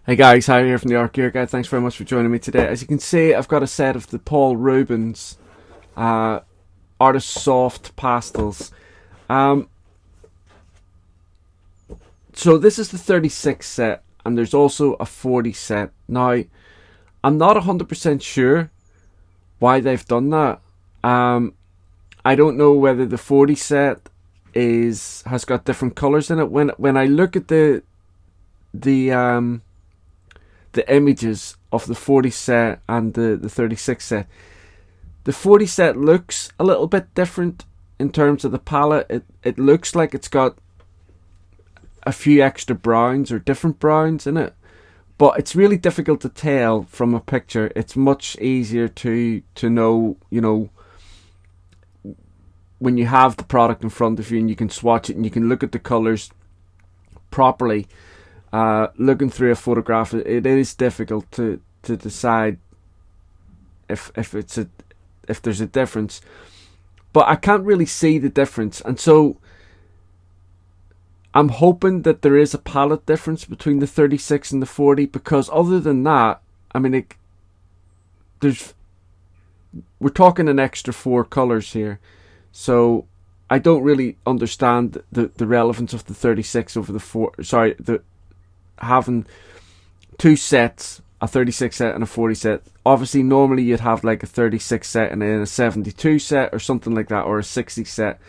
Hey guys, Harry here from the Arrtx Guide. Thanks very much for joining me today. As you can see, I've got a set of the Paul Rubens Artist Soft Pastels. Um, so this is the 36 set, and there's also a 40 set. Now, I'm not 100% sure why they've done that. I don't know whether the 40 set has got different colours in it. When I look at the images of the 40 set and the 36 set, the 40 set looks a little bit different in terms of the palette. It looks like it's got a few extra browns or different browns in it, but it's really difficult to tell from a picture. It's much easier to know, when you have the product in front of you and you can swatch it and you can look at the colours properly. Looking through a photograph, it is difficult to decide if there's a difference, but I can't really see the difference, and so I'm hoping that there is a palette difference between the 36 and the 40, because other than that, I mean, we're talking an extra 4 colours here, so I don't really understand the relevance of the 36 over the 4. Sorry, having two sets, a 36 set and a 40 set. Obviously, normally you'd have like a 36 set and then a 72 set or something like that, or a 60 set.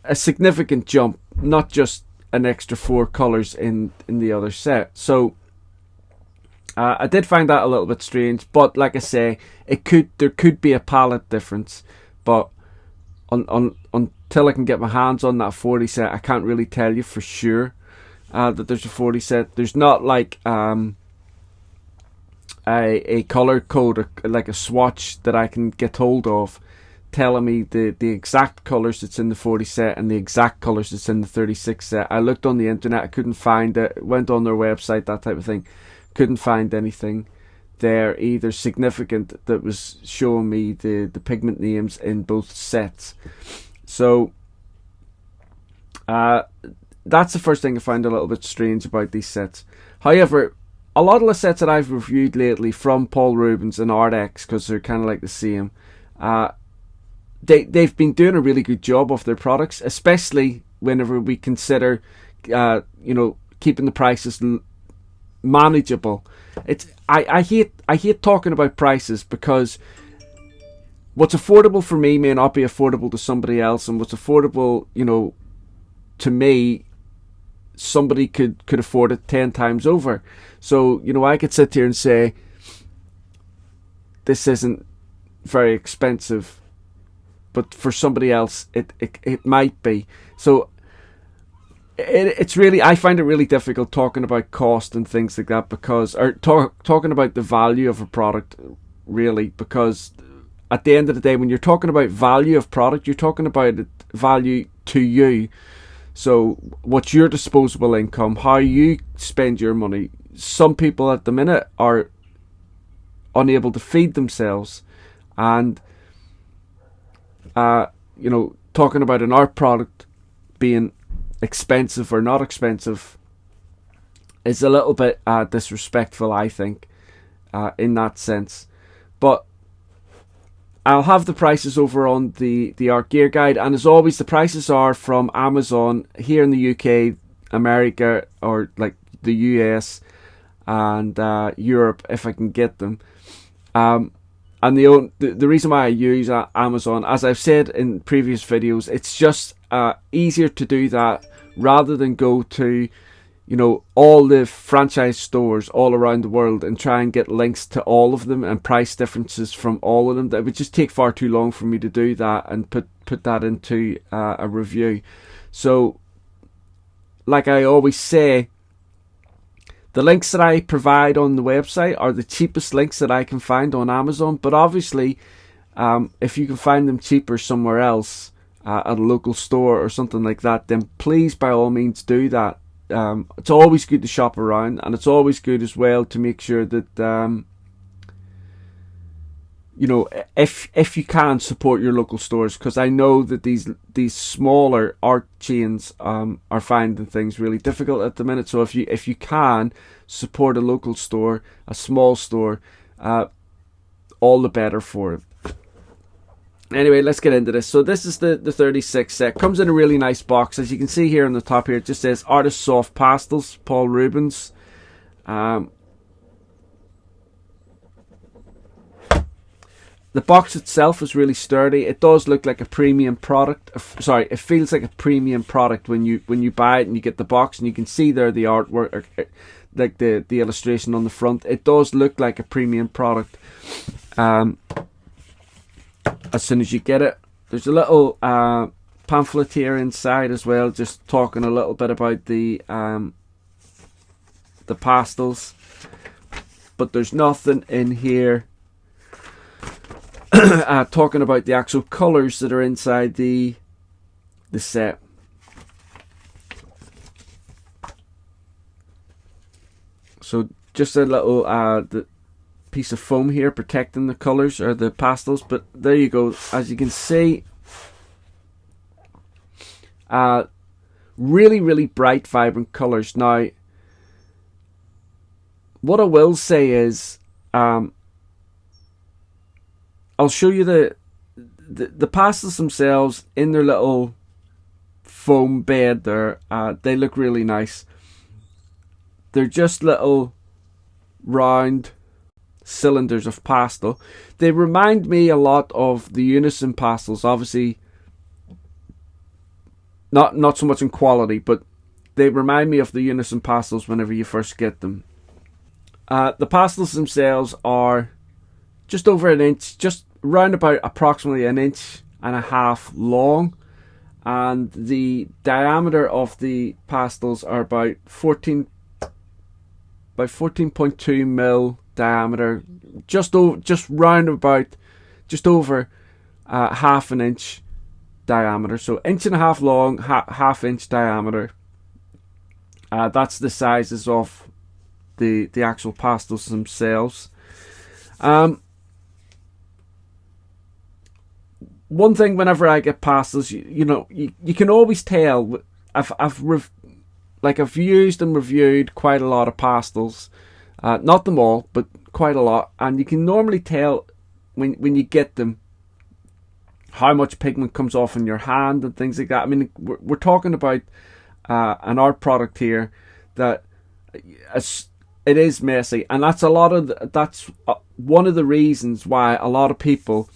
A significant jump, not just an extra 4 colours in the other set. So I did find that a little bit strange, but like I say, there could be a palette difference, but until I can get my hands on that 40 set, I can't really tell you for sure that there's a 40 set. There's not like a color code, or like a swatch that I can get hold of telling me the exact colours that's in the 40 set and the exact colours that's in the 36 set. I looked on the internet, I couldn't find it. Went on their website, that type of thing, couldn't find anything there either significant that was showing me the pigment names in both sets. So that's the first thing I find a little bit strange about these sets. However, a lot of the sets that I've reviewed lately from Paul Rubens and Arrtx, because they're kind of like the same, they've been doing a really good job of their products, especially whenever we consider keeping the prices manageable. I hate talking about prices, because what's affordable for me may not be affordable to somebody else, and what's affordable, to me, somebody could afford it 10 times over. So, I could sit here and say this isn't very expensive, but for somebody else it might be. So it's really, I find it really difficult talking about cost and things like that, because, or talking about the value of a product, really, because at the end of the day, when you're talking about value of product, you're talking about value to you. So what's your disposable income, how you spend your money. Some people at the minute are unable to feed themselves, and talking about an art product being expensive or not expensive is a little bit disrespectful, I think, in that sense. But I'll have the prices over on the Art Gear Guide, and as always, the prices are from Amazon here in the UK, America, or like the US and Europe, if I can get them. And the reason why I use Amazon, as I've said in previous videos, it's just easier to do that rather than go to all the franchise stores all around the world and try and get links to all of them and price differences from all of them. That would just take far too long for me to do that and put that into a review. So, like I always say, the links that I provide on the website are the cheapest links that I can find on Amazon. But obviously, if you can find them cheaper somewhere else, at a local store or something like that, then please, by all means, do that. It's always good to shop around, and it's always good as well to make sure that you know, if you can, support your local stores, because I know that these smaller art chains are finding things really difficult at the minute. So if you can support a local store, a small store, all the better for it. Anyway, let's get into this. So this is the 36 set. Comes in a really nice box. As you can see here on the top here, it just says Artist Soft Pastels, Paul Rubens. The box itself is really sturdy. It does look like a premium product. Sorry, it feels like a premium product when you buy it and you get the box, and you can see there the artwork, like the illustration on the front. It does look like a premium product. As soon as you get it, there's a little pamphlet here inside as well, just talking a little bit about the pastels, but there's nothing in here talking about the actual colors that are inside the set. So just a little the piece of foam here protecting the colors or the pastels, but there you go. As you can see, really bright, vibrant colors. Now, what I will say is, I'll show you the pastels themselves in their little foam bed there. They look really nice. They're just little round cylinders of pastel. They remind me a lot of the Unison pastels. Obviously, not so much in quality, but they remind me of the Unison pastels whenever you first get them. The pastels themselves are just over an inch, just round about approximately 1.5 inches long, and the diameter of the pastels are about 14.2 mil diameter, just round about, just over 1/2 inch diameter. So 1.5 inches long, 1/2 inch diameter. That's the sizes of the actual pastels themselves. One thing, whenever I get pastels, you can always tell. I've used and reviewed quite a lot of pastels, not them all, but quite a lot, and you can normally tell when you get them how much pigment comes off in your hand and things like that. I mean, we're talking about an art product here that it is messy, and that's one of the reasons why a lot of people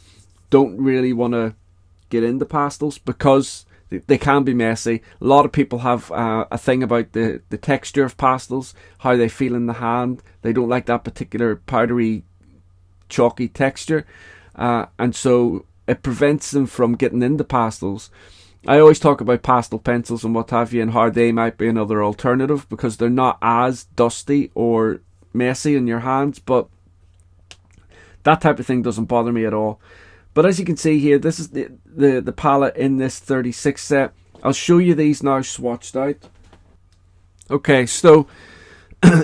don't really want to get into pastels, because they can be messy. A lot of people have a thing about the texture of pastels, how they feel in the hand. They don't like that particular powdery, chalky texture, and so it prevents them from getting into pastels. I always talk about pastel pencils and what have you, and how they might be another alternative, because they're not as dusty or messy in your hands, but that type of thing doesn't bother me at all. But as you can see here, this is the palette in this 36 set. I'll show you these now swatched out. Okay, so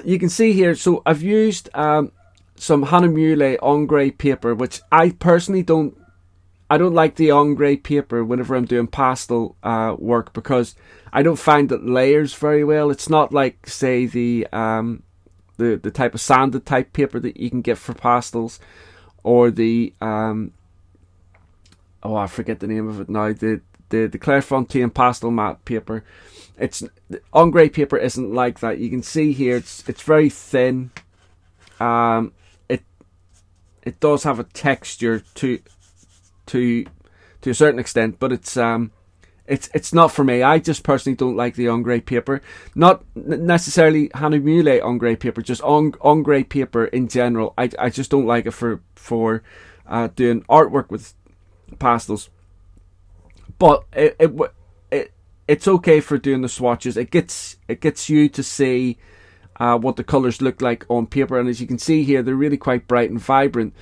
you can see here, so I've used some Hahnemühle ombre paper, which I personally don't like the ombre paper whenever I'm doing pastel work, because I don't find it layers very well. It's not like, say, the type of sanded type paper that you can get for pastels, or the I forget the name of it now. The Clairefontaine pastel matte paper. The ombre paper isn't like that. You can see here it's very thin. It does have a texture to a certain extent, but it's not for me. I just personally don't like the ombre paper. Not necessarily Hahnemühle ombre paper, just ombre paper in general. I just don't like it for doing artwork with pastels. But it's okay for doing the swatches. It gets you to see what the colours look like on paper, and as you can see here, they're really quite bright and vibrant.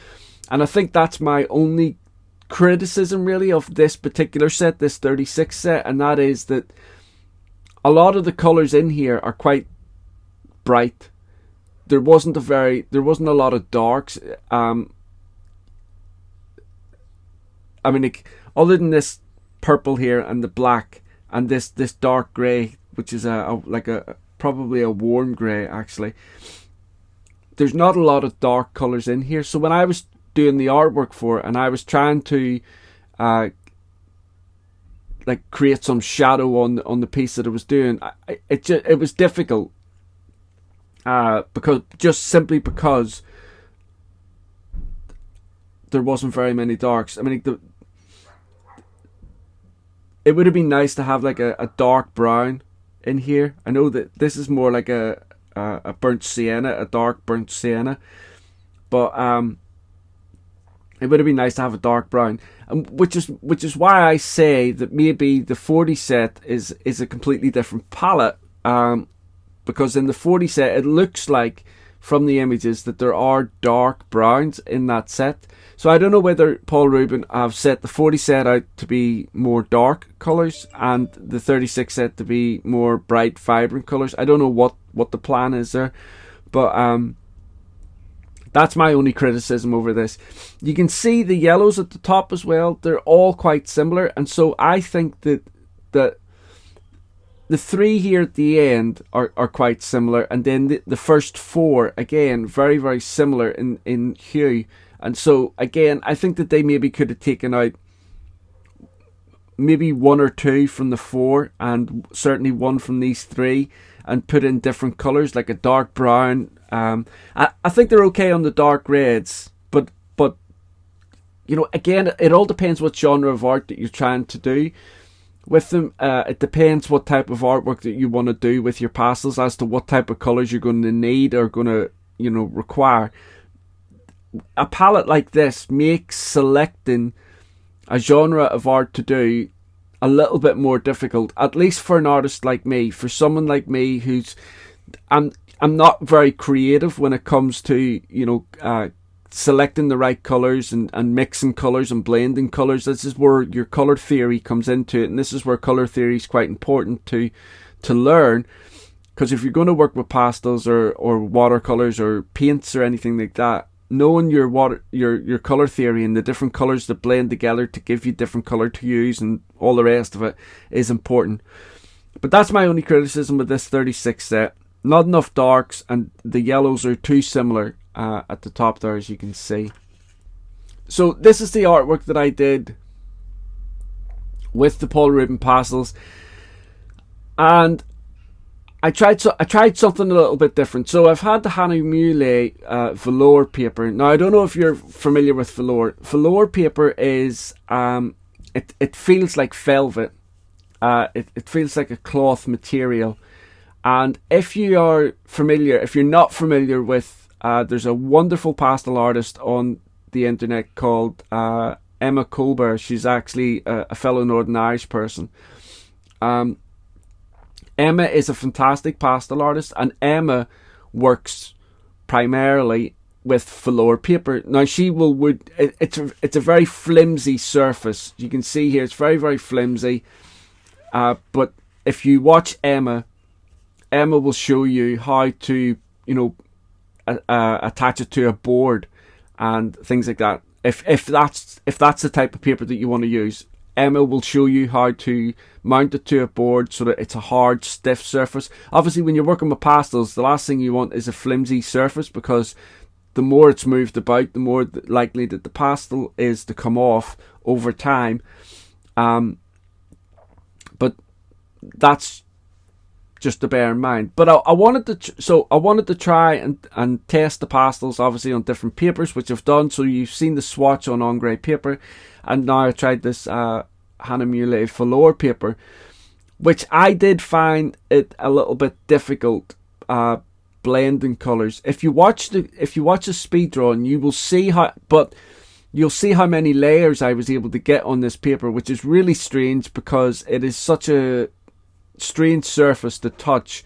And I think that's my only criticism really of this particular set, this 36 set, and that is that a lot of the colours in here are quite bright. There wasn't a lot of darks. I mean, like, other than this purple here and the black and this dark grey, which is probably a warm grey actually, there's not a lot of dark colours in here. So when I was doing the artwork for it and I was trying to like create some shadow on the piece that I was doing, it was difficult simply because there wasn't very many darks. I mean, it would have been nice to have like a dark brown in here. I know that this is more like a burnt sienna, a dark burnt sienna, but it would have been nice to have a dark brown, which is why I say that maybe the 40 set is a completely different palette, because in the 40 set it looks like from the images that there are dark browns in that set. So I don't know whether Paul Rubin have set the 40 set out to be more dark colours and the 36 set to be more bright, vibrant colours. I don't know what the plan is there, but that's my only criticism over this. You can see the yellows at the top as well. They're all quite similar, and so I think that the three here at the end are quite similar, and then the first four, again, very, very similar in hue. And so, again, I think that they maybe could have taken out maybe one or two from the four, and certainly one from these three, and put in different colours, like a dark brown. I think they're okay on the dark reds, but you know, again, it all depends what genre of art that you're trying to do with them. It depends what type of artwork that you want to do with your pastels as to what type of colours you're going to need or going to, you know, require. A palette like this makes selecting a genre of art to do a little bit more difficult, at least for an artist like me. For someone like me who's I'm not very creative when it comes to, you know, selecting the right colours and mixing colours and blending colours. This is where your colour theory comes into it, and this is where colour theory is quite important to learn, because if you're going to work with pastels or watercolours or paints or anything like that, knowing your colour theory and the different colours that blend together to give you different colour to use and all the rest of it is important. But that's my only criticism of this 36 set. Not enough darks, and the yellows are too similar at the top there, as you can see. So this is the artwork that I did with the Paul Rubin pastels, and I tried something a little bit different. So I've had the Hannah Muley velour paper. Now, I don't know if you're familiar with velour. Velour paper is it feels like velvet. It feels like a cloth material. And if you're not familiar with, there's a wonderful pastel artist on the internet called Emma Colbert. She's actually a fellow Northern Irish person. Emma is a fantastic pastel artist, and Emma works primarily with velour paper. Now, it's a very flimsy surface. You can see here it's very, very flimsy. But if you watch Emma will show you how to, you know, attach it to a board and things like that. If that's the type of paper that you want to use, Emma will show you how to mount it to a board so that it's a hard, stiff surface. Obviously, when you're working with pastels, the last thing you want is a flimsy surface, because the more it's moved about, the more likely that the pastel is to come off over time. But that's just to bear in mind. But I wanted to try and test the pastels, obviously, on different papers, which I've done. So you've seen the Swatch on Ingres paper, and now I tried this Hannah Muley velour paper, which I did find it a little bit difficult blending colours. If you watch a speed drawing, you will see you'll see how many layers I was able to get on this paper, which is really strange because it is such a strange surface to touch.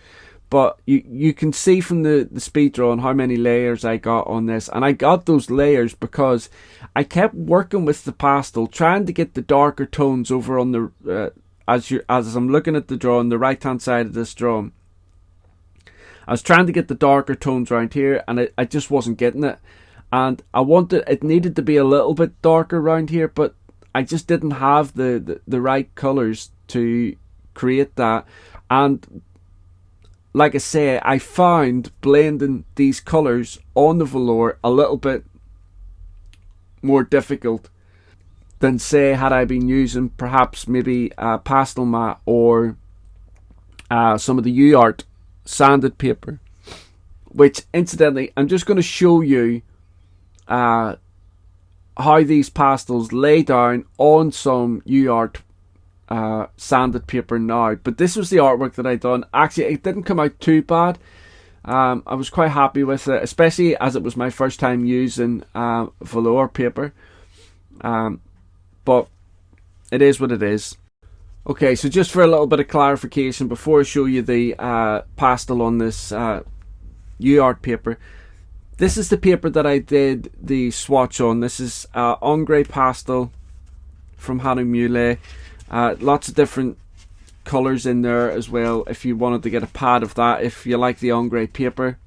But you can see from the speed drawing how many layers I got on this. And I got those layers because I kept working with the pastel, trying to get the darker tones over on the as I'm looking at the drawing, the right hand side of this drawing. I was trying to get the darker tones around here, and I just wasn't getting it. And it needed to be a little bit darker around here, but I just didn't have the right colours to create that. And like I say, I found blending these colours on the velour a little bit more difficult than, say, had I been using perhaps maybe Pastel Matte or some of the UArt sanded paper, which incidentally I'm just going to show you how these pastels lay down on some UArt sanded paper now. But this was the artwork that I done. Actually, it didn't come out too bad. I was quite happy with it, especially as it was my first time using velour paper. But it is what it is. Okay, so just for a little bit of clarification before I show you the pastel on this UArt paper, this is the paper that I did the swatch on. This is Ombre Pastel from Hanu Mule. Lots of different colours in there as well if you wanted to get a pad of that, if you like the ombre paper.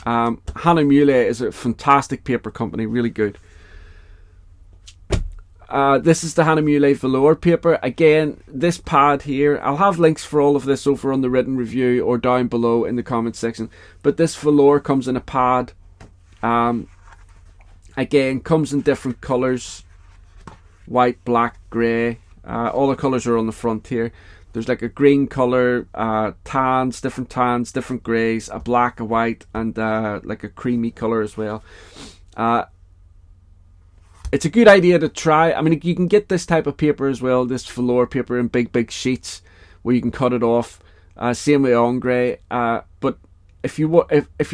Hanu Mule is a fantastic paper company, really good. This is the Hanu Mule velour paper. Again, this pad here, I'll have links for all of this over on the written review or down below in the comment section, but this velour comes in a pad. Again, comes in different colours: white, black, grey. All the colours are on the front here. There's like a green colour, tans, different greys, a black, a white, and like a creamy colour as well. It's a good idea to try. I mean, you can get this type of paper as well, this velour paper, in big sheets where you can cut it off. Same with ombre. But if you're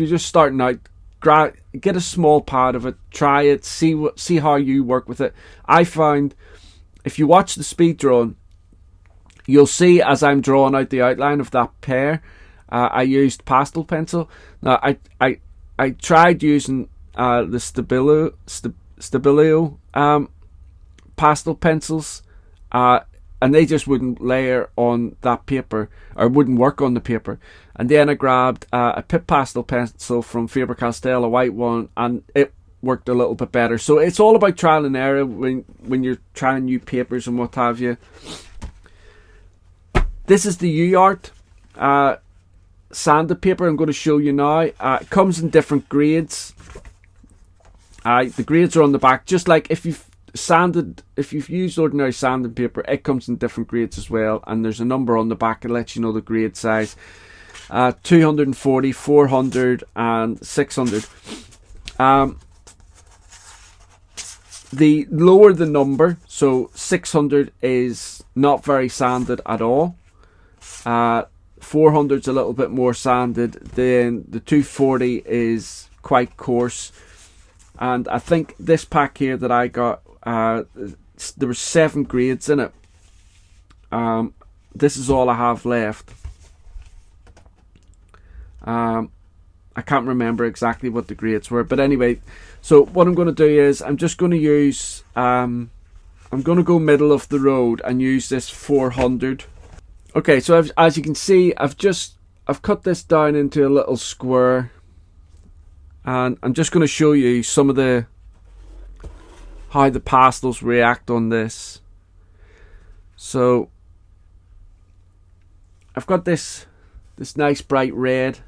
just starting out, get a small pad of it, try it, see how you work with it. I found if you watch the speed drawing, you'll see as I'm drawing out the outline of that pear, I used pastel pencil. Now I tried using the Stabilo pastel pencils, and they just wouldn't layer on that paper, or wouldn't work on the paper. And then I grabbed a Pip pastel pencil from Faber-Castell, a white one, and it worked a little bit better. So it's all about trial and error when you're trying new papers and what have you. This is the UArt sanded paper I'm going to show you now. It comes in different grades. The grades are on the back, just like if you've used ordinary sanding paper, it comes in different grades as well, and there's a number on the back that lets you know the grade size. 240, 400 and 600. The lower the number, so 600 is not very sanded at all. 400's a little bit more sanded. Then the 240 is quite coarse. And I think this pack here that I got, there were 7 grades in it. This is all I have left. I can't remember exactly what the grades were, but anyway, so what I'm going to do is I'm just going to use, I'm going to go middle of the road and use this 400. Okay, so as you can see, I've cut this down into a little square. And I'm just going to show you some of how the pastels react on this. So I've got this nice bright red.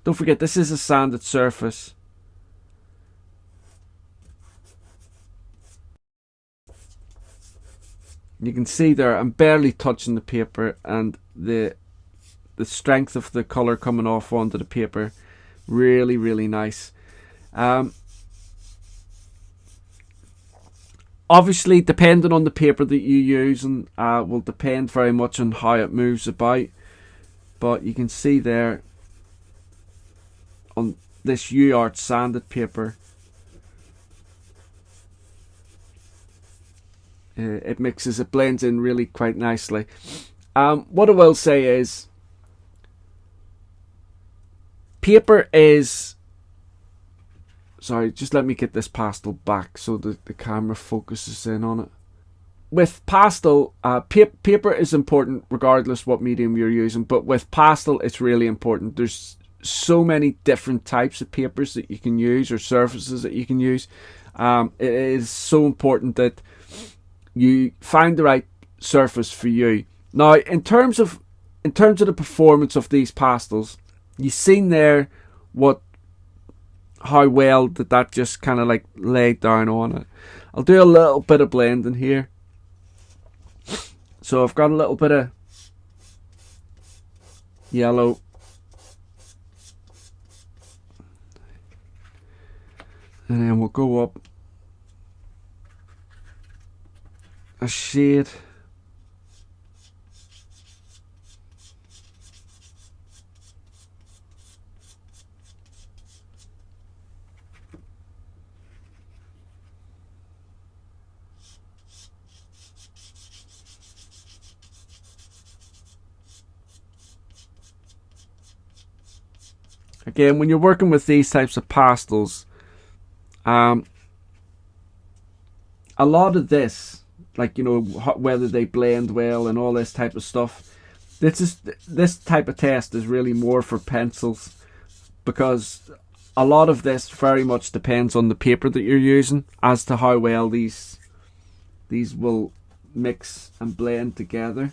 Don't forget, this is a sanded surface. You can see there I'm barely touching the paper, and the strength of the colour coming off onto the paper, really nice. Obviously, depending on the paper that you use, and will depend very much on how it moves about. But you can see there on this UArt sanded paper, it blends in really quite nicely. What I will say is, paper is, sorry, just let me get this pastel back so that the camera focuses in on it. With pastel, paper is important regardless what medium you're using, but with pastel it's really important. There's so many different types of papers that you can use, or surfaces that you can use. It is so important that you find the right surface for you. Now, in terms of the performance of these pastels, you've seen there how well that just kind of like laid down on it. I'll do a little bit of blending here. So I've got a little bit of yellow, and then we'll go up a shade. Again, when you're working with these types of pastels, a lot of this, like, you know, whether they blend well and all this type of stuff, this type of test is really more for pencils, because a lot of this very much depends on the paper that you're using as to how well these will mix and blend together.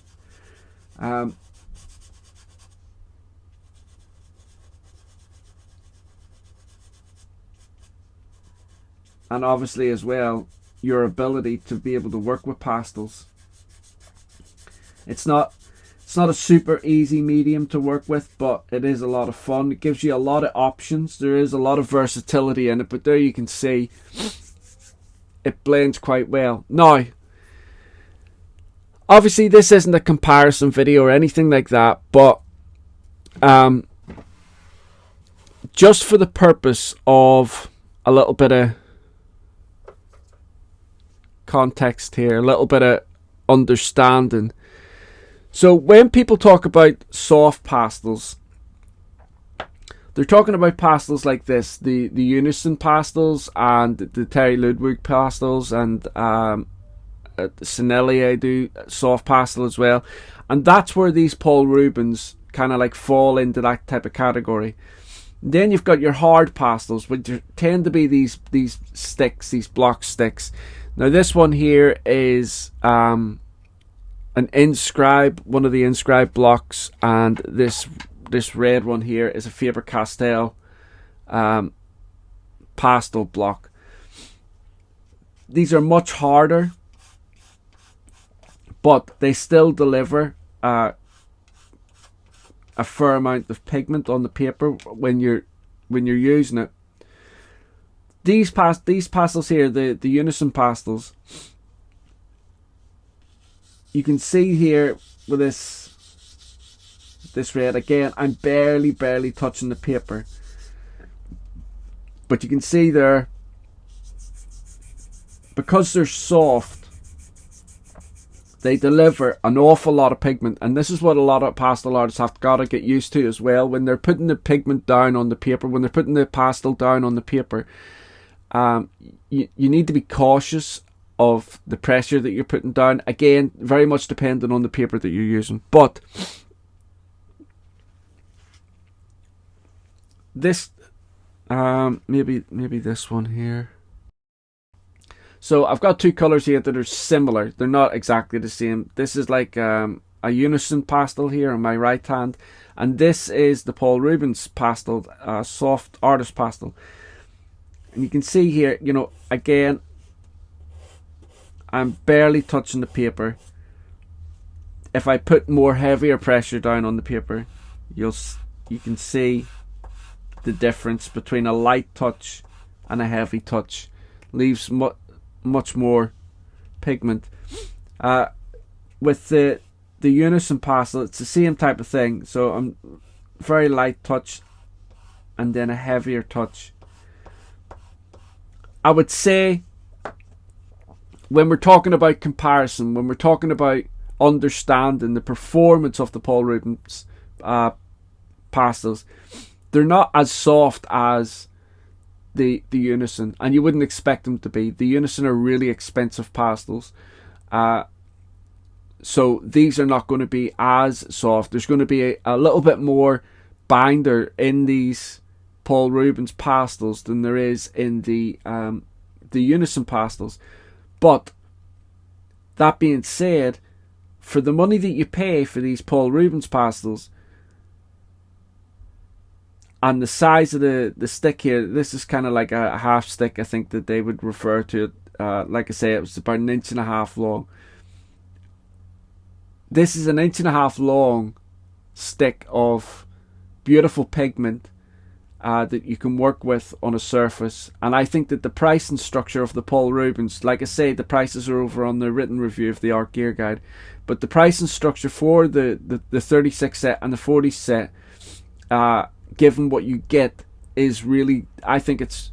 And obviously as well, your ability to be able to work with pastels. It's not a super easy medium to work with, but it is a lot of fun. It gives you a lot of options. There is a lot of versatility in it, but there you can see it blends quite well. Now, obviously this isn't a comparison video or anything like that, but just for the purpose of a little bit of context here, a little bit of understanding. So when people talk about soft pastels, they're talking about pastels like this, the Unison pastels and the Terry Ludwig pastels, and Sennelier do soft pastel as well, and that's where these Paul Rubens kind of like fall into that type of category. Then you've got your hard pastels, which tend to be these sticks, these block sticks. Now this one here is an inscribe, one of the inscribe blocks, and this red one here is a Faber-Castell pastel block. These are much harder, but they still deliver a fair amount of pigment on the paper when you're using it. These pastels here, the Unison pastels, you can see here with this red, again, I'm barely touching the paper, but you can see there, because they're soft, they deliver an awful lot of pigment, and this is what a lot of pastel artists have got to get used to as well. When they're putting the pigment down on the paper, when they're putting the pastel down on the paper, you need to be cautious of the pressure that you're putting down. Again, very much dependent on the paper that you're using. But this, maybe this one here. So I've got two colours here that are similar. They're not exactly the same. This is like a Unison pastel here on my right hand, and this is the Paul Rubens pastel, soft artist pastel. And you can see here, you know, again, I'm barely touching the paper. If I put more heavier pressure down on the paper, you can see the difference between a light touch and a heavy touch. Leaves much more pigment. With the Unison pastel, it's the same type of thing. So I'm very light touch and then a heavier touch. I would say, when we're talking about comparison, when we're talking about understanding the performance of the Paul Rubens pastels, they're not as soft as the Unison, and you wouldn't expect them to be. The Unison are really expensive pastels, so these are not going to be as soft. There's going to be a little bit more binder in these Paul Rubens pastels than there is in the Unison pastels, but that being said, for the money that you pay for these Paul Rubens pastels, and the size of the stick here, this is kind of like a half stick, I think that they would refer to it. Like I say, it was about 1.5 inches long. This is 1.5 inches long stick of beautiful pigment that you can work with on a surface. And I think that the pricing structure of the Paul Rubens, like I say, the prices are over on the written review of the Art Gear Guide, but the pricing structure for the 36 set and the 40 set, given what you get, is really, I think it's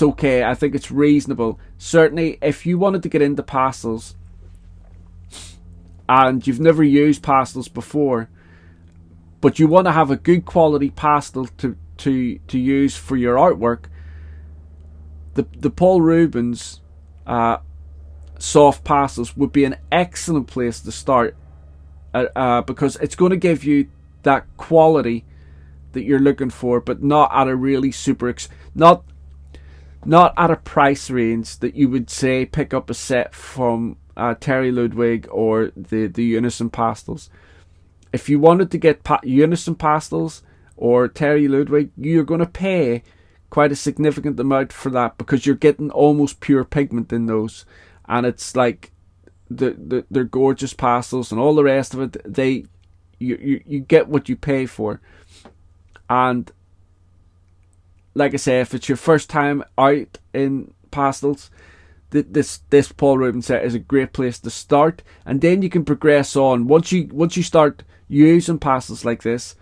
okay. I think it's reasonable. Certainly, if you wanted to get into pastels and you've never used pastels before, but you want to have a good quality pastel to use for your artwork, the Paul Rubens soft pastels would be an excellent place to start, because it's going to give you that quality that you're looking for, but not at a really not at a price range that you would say pick up a set from Terry Ludwig or the Unison pastels. If you wanted to get Unison pastels or Terry Ludwig, you're going to pay quite a significant amount for that, because you're getting almost pure pigment in those, and it's like they're gorgeous pastels and all the rest of it. You get what you pay for. And like I say, if it's your first time out in pastels, this Paul Rubens set is a great place to start, and then you can progress on. Once you start using pastels like this,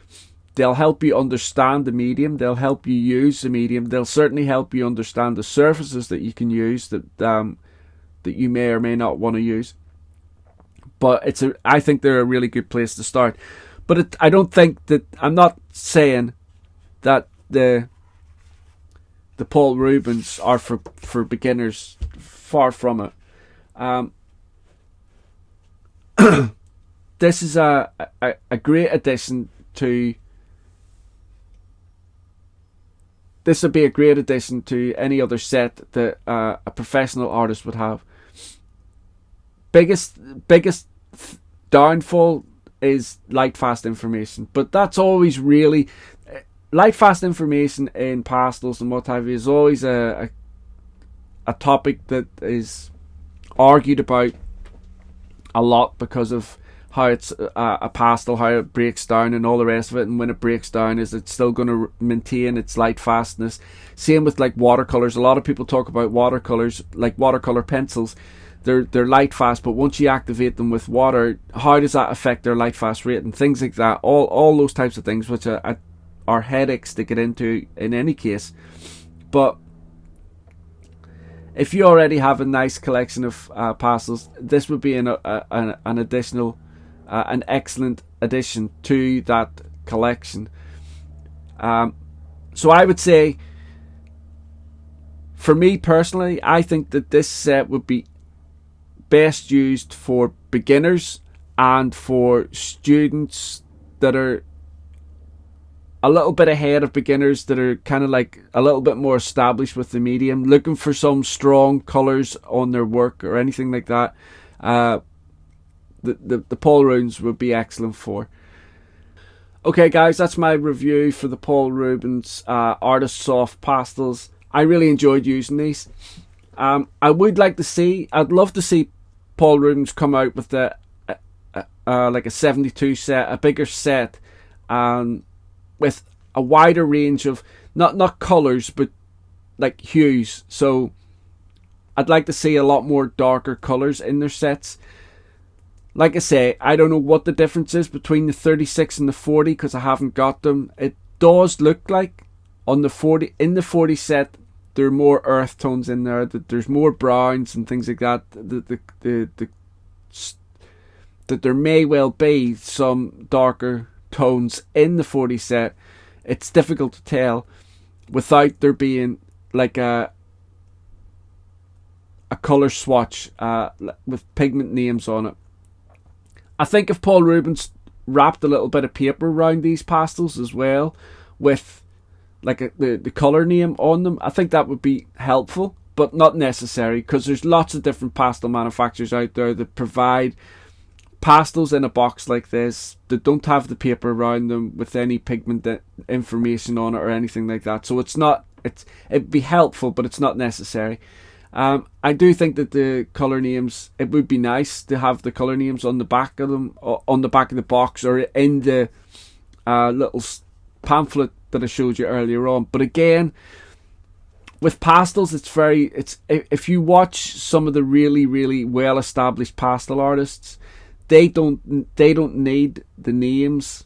they'll help you understand the medium, they'll help you use the medium, they'll certainly help you understand the surfaces that you can use that you may or may not want to use. But I think they're a really good place to start. But I don't think that, I'm not saying that the Paul Rubens are for beginners. Far from it. This is a great addition to. This would be a great addition to any other set that a professional artist would have. Biggest downfall is light fast information, but that's always really light fast information in pastels and what have you is always a topic that is argued about a lot, because of how it's a pastel, how it breaks down and all the rest of it, and when it breaks down, is it still going to maintain its light fastness? Same with like watercolors. A lot of people talk about watercolors, like watercolor pencils. They're light fast, but once you activate them with water, how does that affect their light fast rate and things like that? All those types of things, which are headaches to get into in any case. But if you already have a nice collection of pastels, this would be an additional, an excellent addition to that collection. So I would say, for me personally, I think that this set would be best used for beginners and for students that are a little bit ahead of beginners, that are kind of like a little bit more established with the medium, looking for some strong colours on their work or anything like that. The Paul Rubens would be excellent for. Okay guys, that's my review for the Paul Rubens Artist Soft Pastels. I really enjoyed using these. I'd love to see Paul Rubens come out with like a 72 set, a bigger set, with a wider range of not colours but like hues. So I'd like to see a lot more darker colours in their sets. Like I say, I don't know what the difference is between the 36 and the 40 because I haven't got them. It does look like on the 40, in the 40 set, there are more earth tones in there. That there's more browns and things like that. That there may well be some darker tones in the 40 set. It's difficult to tell without there being like a colour swatch with pigment names on it. I think if Paul Rubens wrapped a little bit of paper around these pastels as well with like the colour name on them, I think that would be helpful. but not necessary, because there's lots of different pastel manufacturers out there that provide pastels in a box like this that don't have the paper around them with any pigment information on it or anything like that. So it'd be helpful, but it's not necessary. I do think that the color names, it would be nice to have the color names on the back of them, on the back of the box, or in the little pamphlet that I showed you earlier on. But again, with pastels, if you watch some of the really, really well established pastel artists, they don't need the names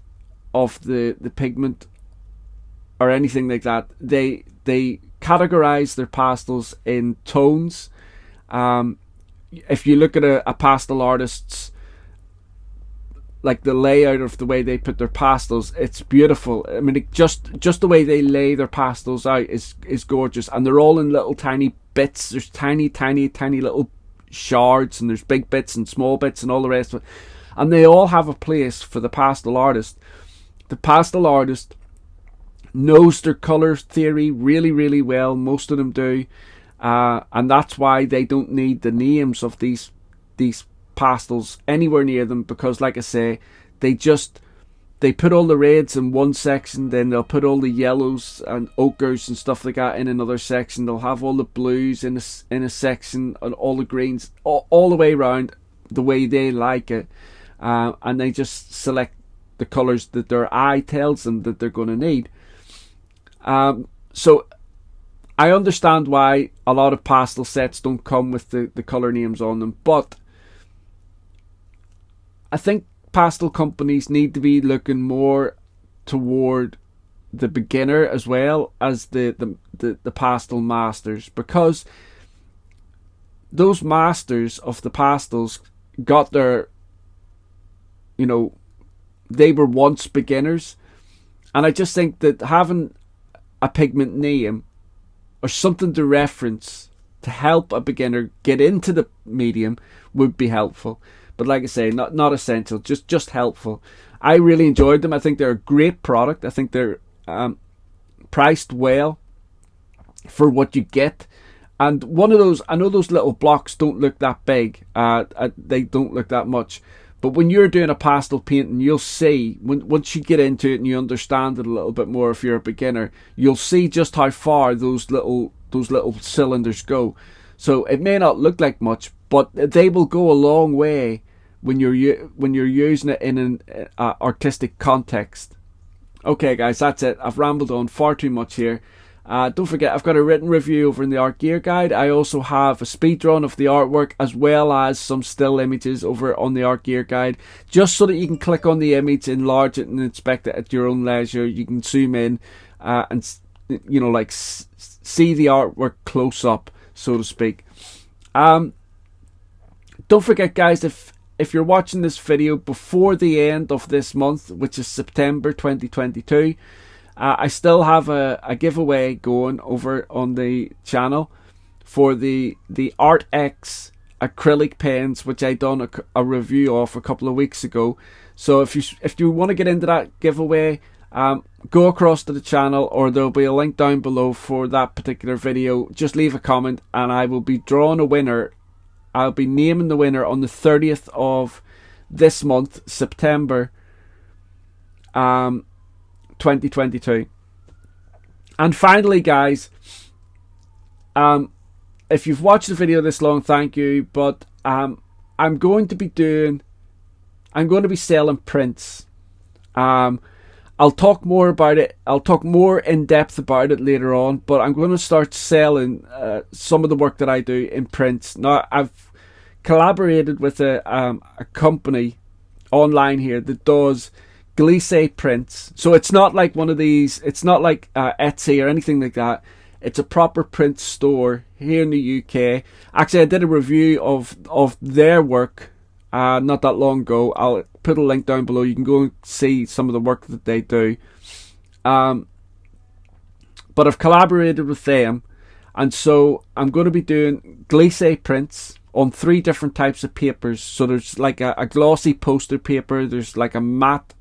of the pigment or anything like that. They categorize their pastels in tones. If you look at a pastel artist's, like the layout of the way they put their pastels, it's beautiful. I mean, just the way they lay their pastels out is gorgeous, and they're all in little tiny bits. There's tiny little shards, and there's big bits and small bits and all the rest of it, and they all have a place for the pastel artist. The pastel artist knows their color theory really, really well. Most of them do, and that's why they don't need the names of these pastels anywhere near them, because, like I say, they put all the reds in one section, then they'll put all the yellows and ochres and stuff like that in another section. They'll have all the blues in a section, and all the greens all the way around the way they like it, and they just select the colors that their eye tells them that they're going to need. So I understand why a lot of pastel sets don't come with the color names on them, but I think pastel companies need to be looking more toward the beginner as well as the pastel masters, because those masters of the pastels got their, they were once beginners, and I just think that having a pigment name or something to reference to help a beginner get into the medium would be helpful. But like I say, not essential, just helpful. I really enjoyed them. I think they're a great product. I think they're priced well for what you get. And one of those, I know those little blocks don't look that big. They don't look that much. But when you're doing a pastel painting, you'll see, once you get into it and you understand it a little bit more, if you're a beginner, you'll see just how far those little cylinders go. So it may not look like much, but they will go a long way when you're using it in an artistic context. Okay, guys, that's it. I've rambled on far too much here. Don't forget, I've got a written review over in the Art Gear Guide. I also have a speed run of the artwork, as well as some still images over on the Art Gear Guide, just so that you can click on the image, enlarge it, and inspect it at your own leisure. You can zoom in and see the artwork close up, so to speak. Don't forget, guys, if you're watching this video before the end of this month, which is September 2022, I still have a giveaway going over on the channel for the Arrtx acrylic pens, which I done a review of a couple of weeks ago. So if you want to get into that giveaway, go across to the channel, or there'll be a link down below for that particular video. Just leave a comment and I will be drawing a winner. I'll be naming the winner on the 30th of this month, September 2022. And finally, guys, if you've watched the video this long, thank you, but I'm going to be selling prints. I'll talk more about it. I'll talk more in depth about it later on, but I'm going to start selling some of the work that I do in prints. Now, I've collaborated with a company online here that does glisse prints. So it's not like one of these, it's not like Etsy or anything like that. It's a proper print store here in the UK. Actually, I did a review of their work not that long ago. I'll put a link down below. You can go and see some of the work that they do. But I've collaborated with them, and so I'm going to be doing glisse prints on 3 different types of papers. So there's like a glossy poster paper, there's like a matte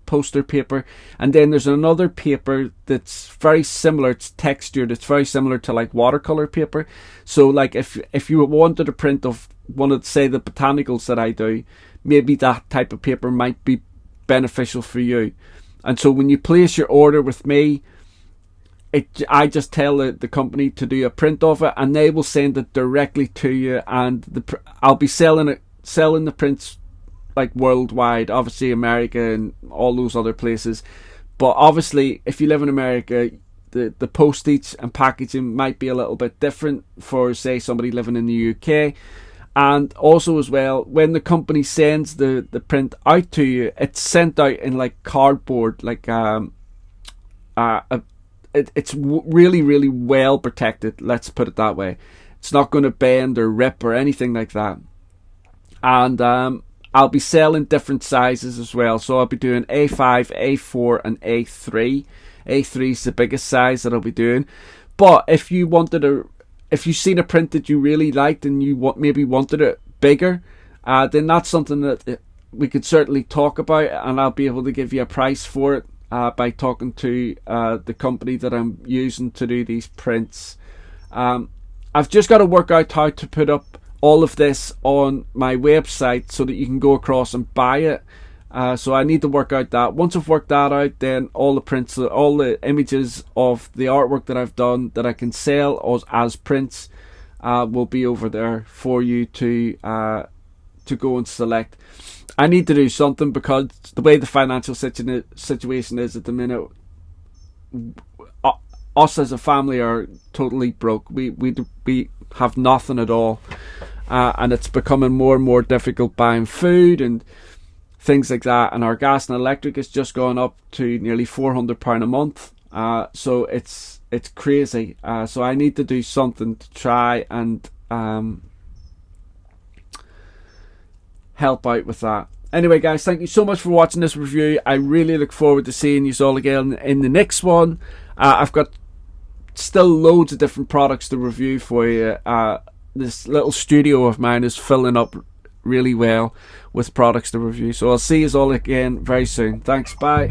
poster paper, and then there's another paper that's very similar. It's textured. It's very similar to like watercolor paper. So like if you wanted a print of one of, say, the botanicals that I do, maybe that type of paper might be beneficial for you. And so when you place your order with me, I just tell the company to do a print of it, and they will send it directly to you. And I'll be selling the prints like worldwide, obviously America and all those other places. But obviously, if you live in America, the postage and packaging might be a little bit different for, say, somebody living in the UK. And also as well, when the company sends the print out to you, it's sent out in like cardboard, like it's really, really well protected. Let's put it that way. It's not going to bend or rip or anything like that. And I'll be selling different sizes as well. So I'll be doing A5, A4, and A3. A3 is the biggest size that I'll be doing. But if you you've seen a print that you really liked and you maybe wanted it bigger, then that's something that we could certainly talk about, and I'll be able to give you a price for it by talking to the company that I'm using to do these prints. I've just got to work out how to put up all of this on my website so that you can go across and buy it. So I need to work out that. Once I've worked that out, then all the prints, all the images of the artwork that I've done that I can sell as prints will be over there for you to go and select. I need to do something because the way the financial situation is at the minute, us as a family are totally broke. We have nothing at all, and it's becoming more and more difficult buying food and things like that. And our gas and electric has just gone up to nearly £400 a month. So it's crazy. So I need to do something to try and help out with that. Anyway, guys, thank you so much for watching this review. I really look forward to seeing you all again in the next one. I've got still loads of different products to review for you. This little studio of mine is filling up really well with products to review. So I'll see you all again very soon. Thanks, bye.